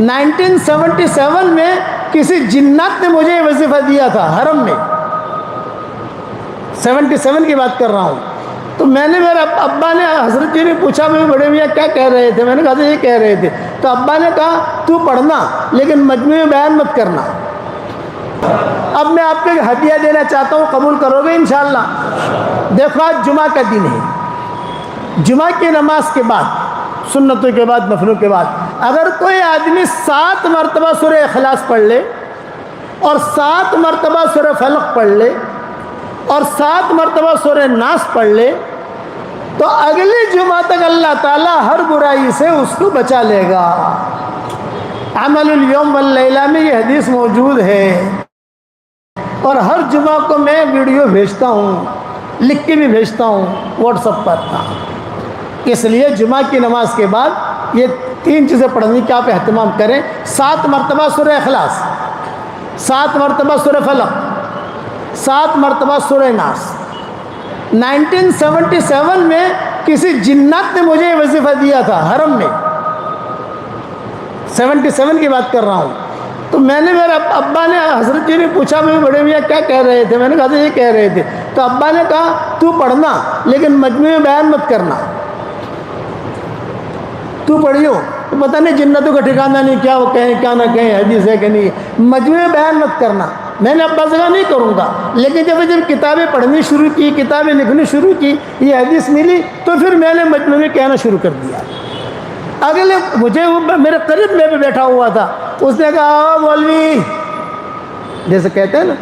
1977 میں کسی جنات نے مجھے یہ وظیفہ دیا تھا حرم میں، 77 کی بات کر رہا ہوں۔ تو میں نے میرے ابا نے حضرت جی نے پوچھا میں بڑے میاں کیا کہہ رہے تھے؟ میں نے کہا تھا یہ کہہ رہے تھے، تو ابا نے کہا تو پڑھنا لیکن مجموعے بیان مت کرنا۔ اب میں آپ کو ایک ہدیہ دینا چاہتا ہوں، قبول کرو گے انشاءاللہ؟ دیکھو آج جمعہ کا دن ہے، جمعہ کی نماز کے بعد، سنتوں کے بعد، نفلوں کے بعد، اگر کوئی آدمی 7 مرتبہ سورہ اخلاص پڑھ لے اور 7 مرتبہ سورہ فلق پڑھ لے اور 7 مرتبہ سورہ ناس پڑھ لے تو اگلے جمعہ تک اللہ تعالیٰ ہر برائی سے اس کو بچا لے گا۔ عمل الیوم واللیلہ میں یہ حدیث موجود ہے، اور ہر جمعہ کو میں ویڈیو بھیجتا ہوں، لکھ کے بھی بھیجتا ہوں واٹس ایپ پر۔ اس لیے جمعہ کی نماز کے بعد یہ 3 چیزیں پڑھنے کی آپ اہتمام کریں۔ 7 مرتبہ سورہ اخلاص، 7 مرتبہ سورہ فلق، 7 مرتبہ سورہ ناس۔ 1977 میں کسی جنات نے مجھے یہ وظیفہ دیا تھا حرم میں، 77 کی بات کر رہا ہوں۔ تو میں نے میرے ابا نے حضرت جی نے پوچھا میں بڑے میاں کیا کہہ رہے تھے؟ میں نے کہا تھا یہ کہہ رہے تھے، تو ابا نے کہا تو پڑھنا لیکن مجموعے بیان مت کرنا۔ تو پڑھیو، تو پتہ نہیں جنتوں کا ٹھکانہ نہیں، کیا وہ کہیں کیا نہ کہیں، حدیث ہے کہ نہیں، مجموعے بیان مت کرنا۔ میں نے ابا سے کہا نہیں کروں گا، لیکن جب کتابیں پڑھنی شروع کی، کتابیں لکھنی شروع کی، یہ حدیث ملی تو پھر میں نے مجموعے کہنا شروع کر دیا۔ اگلے مجھے میرے قریب میں بھی بیٹھا ہوا تھا، اس نے کہا مولوی، جیسے کہتے ہیں نا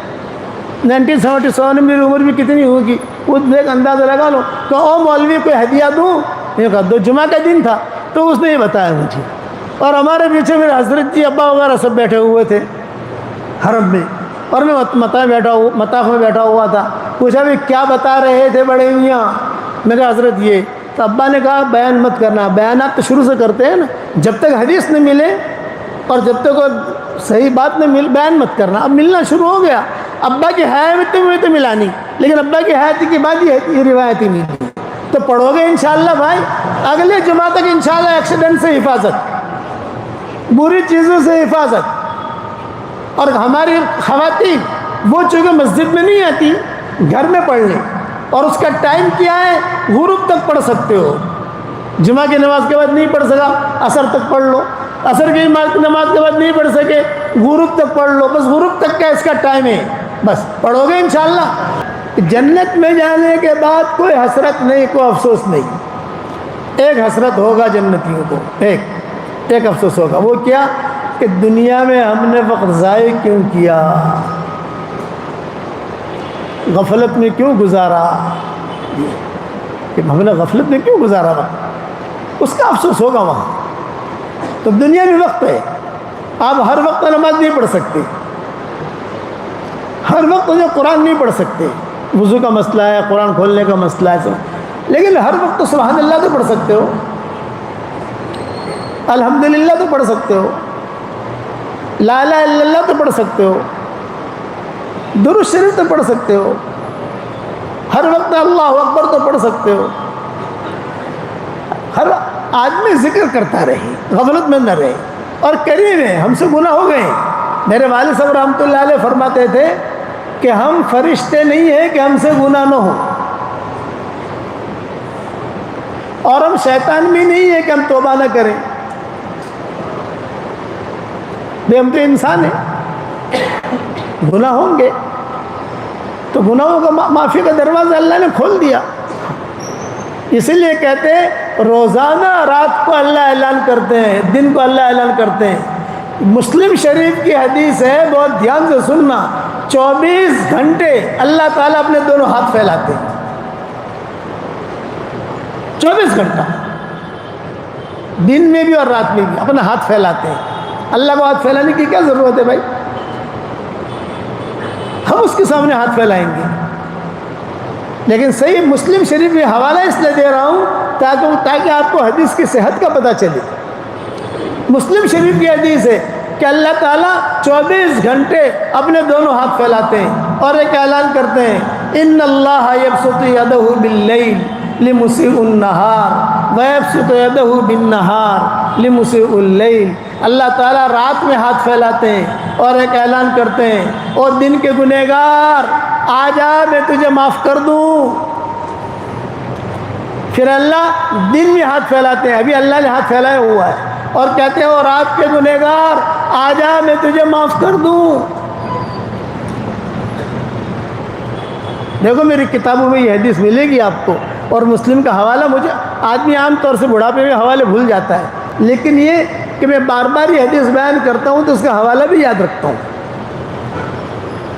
1977 میں میری عمر بھی کتنی ہوگی، اس نے ایک اندازہ لگا لو، کہ او مولوی کوئی ہدیہ دوں؟ میں نے کہا دو، جمعہ کا دن تھا تو اس نے یہ بتایا مجھے، اور ہمارے پیچھے میرے حضرت جی ابا وغیرہ سب بیٹھے ہوئے تھے حرم میں، اور میں مطاف میں بیٹھا ہوا تھا۔ پوچھا بھی کیا بتا رہے تھے بڑے میاں؟ میں نے کہا حضرت یہ، تو ابا نے کہا بیان مت کرنا۔ بیانات تو شروع سے کرتے ہیں نا، جب تک حدیث نہ ملے اور جب تک صحیح بات نہ مل بیان مت کرنا۔ اب ملنا شروع ہو گیا، ابا کی حیات میں تو ملا نہیں، لیکن ابا کی حیات کے بعد یہ روایت ہی ملی، تو پڑھو گے انشاءاللہ بھائی؟ اگلے جمعہ تک انشاءاللہ ایکسیڈنٹ سے حفاظت، بری چیزوں سے حفاظت۔ اور ہماری خواتین وہ چونکہ مسجد میں نہیں آتی، گھر میں پڑھ لیں، اور اس کا ٹائم کیا ہے؟ غروب تک پڑھ سکتے ہو۔ جمعہ کی نماز کے بعد نہیں پڑھ سکا، عصر تک پڑھ لو، عصر کی نماز کے بعد نہیں پڑھ سکے، غروب تک پڑھ لو، بس غروب تک کا اس کا ٹائم ہے، بس پڑھو گے انشاءاللہ۔ جنت میں جانے کے بعد کوئی حسرت نہیں، کوئی افسوس نہیں۔ ایک حسرت ہوگا جنتیوں کو، ایک افسوس ہوگا، وہ کیا؟ کہ دنیا میں ہم نے وقت ضائع کیوں کیا، غفلت میں کیوں گزارا، کہ ہم نے غفلت میں کیوں گزارا وقت، اس کا افسوس ہوگا وہاں۔ تو دنیا میں وقت ہے، آپ ہر وقت نماز نہیں پڑھ سکتے، ہر وقت جو قرآن نہیں پڑھ سکتے، وضو کا مسئلہ ہے، قرآن کھولنے کا مسئلہ ہے سب، لیکن ہر وقت تو سبحان اللہ تو پڑھ سکتے ہو، الحمدللہ تو پڑھ سکتے ہو، لا الہ الا اللہ تو پڑھ سکتے ہو، درود شریف تو پڑھ سکتے ہو، ہر وقت اللہ اکبر تو پڑھ سکتے ہو۔ ہر آدمی ذکر کرتا رہے، غفلت میں نہ رہے، اور قریب ہیں، ہم سے گناہ ہو گئے۔ میرے والد صاحب رحمۃ اللہ علیہ فرماتے تھے کہ ہم فرشتے نہیں ہیں کہ ہم سے گناہ نہ ہو، اور ہم شیطان بھی نہیں ہے کہ ہم توبہ نہ کریں، ہم تو انسان ہیں، گناہ ہوں گے، تو گناہوں کا معافی کا دروازہ اللہ نے کھول دیا۔ اسی لیے کہتے ہیں روزانہ رات کو اللہ اعلان کرتے ہیں، دن کو اللہ اعلان کرتے ہیں۔ مسلم شریف کی حدیث ہے، بہت دھیان سے سننا، 24 گھنٹے اللہ تعالیٰ اپنے دونوں ہاتھ پھیلاتے ہیں، 24 گھنٹہ، دن میں بھی اور رات میں بھی اپنا ہاتھ پھیلاتے ہیں۔ اللہ کو ہاتھ پھیلانے کی کیا ضرورت ہے بھائی؟ ہم اس کے سامنے ہاتھ پھیلائیں گے، لیکن صحیح مسلم شریف میں حوالہ اس لیے دے رہا ہوں تاکہ آپ کو حدیث کی صحت کا پتہ چلے۔ مسلم شریف کی حدیث ہے کہ اللہ تعالیٰ 24 گھنٹے اپنے دونوں ہاتھ پھیلاتے ہیں اور ایک اعلان کرتے ہیں، ان اللہ یبسط یدہ باللیل لمسیء النہار ویبسط یدہ بالنہار لمسیء اللیل، اللہ تعالیٰ رات میں ہاتھ پھیلاتے ہیں اور ایک اعلان کرتے ہیں، اور دن کے گنہگار آ جا میں تجھے معاف کر دوں۔ پھر اللہ دن میں ہاتھ پھیلاتے ہیں، ابھی اللہ نے ہاتھ پھیلایا ہوا ہے، اور کہتے ہیں اور رات کے گنہگار آ جا میں تجھے معاف کر دوں۔ دیکھو میری کتابوں میں یہ حدیث ملے گی آپ کو، اور مسلم کا حوالہ مجھے آدمی عام طور سے بڑھاپے میں حوالے بھول جاتا ہے، لیکن یہ کہ میں بار بار یہ حدیث بیان کرتا ہوں تو اس کا حوالہ بھی یاد رکھتا ہوں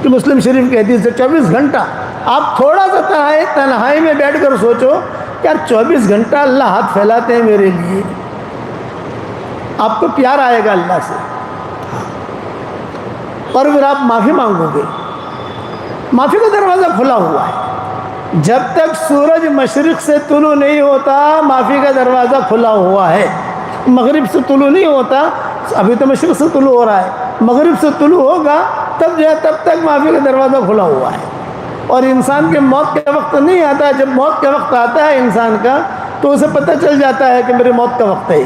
کہ مسلم شریف کی حدیث ہے 24 گھنٹہ۔ آپ تھوڑا سا تنہائی میں بیٹھ کر سوچو کہ یار 24 گھنٹہ اللہ ہاتھ پھیلاتے ہیں میرے لیے، آپ کو پیار آئے گا اللہ سے، اور پھر آپ معافی مانگو گے۔ معافی کا دروازہ کھلا ہوا ہے، جب تک سورج مشرق سے طلوع نہیں ہوتا معافی کا دروازہ کھلا ہوا ہے۔ مغرب سے طلوع نہیں ہوتا، ابھی تو مشرق سے طلوع ہو رہا ہے، مغرب سے طلوع ہوگا تب جو ہے تب تک معافی کا دروازہ کھلا ہوا ہے۔ اور انسان کے موت کا وقت نہیں آتا، جب موت کا وقت آتا ہے انسان کا تو اسے پتہ چل جاتا ہے کہ میرے موت کا وقت ہے۔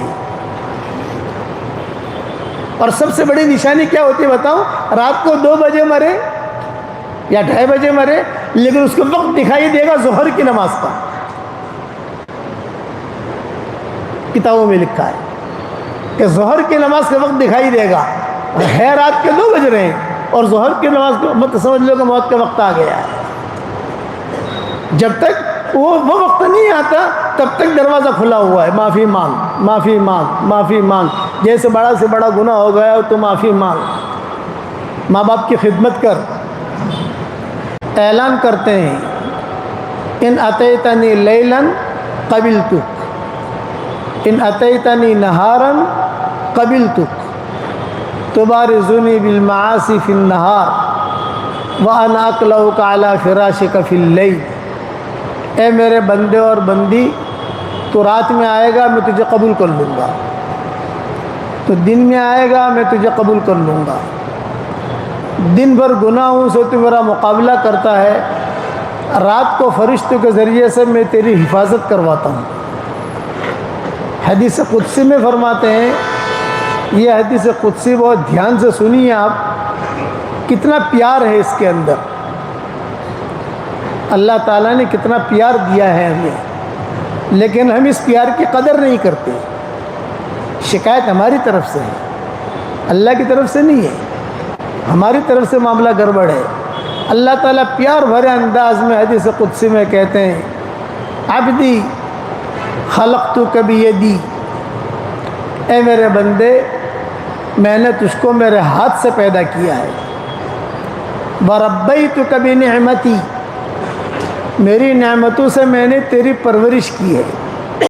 اور سب سے بڑی نشانی کیا ہوتی ہے بتاؤں؟ رات کو 2 بجے مرے یا 2:30 بجے مرے، لیکن اس کو وقت دکھائی دے گا ظہر کی نماز کا۔ کتابوں میں لکھا ہے کہ ظہر کی نماز کا وقت دکھائی دے گا، ہے رات کے 2 بج رہے ہیں اور ظہر کی نماز کو مت سمجھ لو کہ موت کا وقت آ گیا ہے۔ جب تک وہ وقت نہیں آتا تب تک دروازہ کھلا ہوا ہے، معافی مانگ معافی مانگ معافی مانگ، جیسے بڑا سے بڑا گناہ ہو گیا تو معافی مانگ، ماں باپ کی خدمت کر۔ اعلان کرتے ہیں ان اتیتنی لیلا قبلتک ان اتیتنی نہارا قبلتک تبارزنی بالمعاصی فی النہار وانا اقلعک علی فراشک فی اللیل۔ اے میرے بندے اور بندی، تو رات میں آئے گا میں تجھے قبول کر لوں گا، تو دن میں آئے گا میں تجھے قبول کر لوں گا۔ دن بھر گناہوں سے تو میرا مقابلہ کرتا ہے، رات کو فرشتوں کے ذریعے سے میں تیری حفاظت کرواتا ہوں۔ حدیث قدسی میں فرماتے ہیں، یہ حدیث قدسی بہت دھیان سے سنیے آپ، کتنا پیار ہے اس کے اندر، اللہ تعالیٰ نے کتنا پیار دیا ہے ہمیں، لیکن ہم اس پیار کی قدر نہیں کرتے۔ شکایت ہماری طرف سے ہے، اللہ کی طرف سے نہیں ہے، ہماری طرف سے معاملہ گڑبڑ ہے۔ اللہ تعالیٰ پیار بھرے انداز میں حدیث قدسی میں کہتے ہیں، عبدی خلقتک بیدی، اے میرے بندے میں نے تجھ کو میرے ہاتھ سے پیدا کیا ہے، وربیتک بنعمتی، میری نعمتوں سے میں نے تیری پرورش کی ہے۔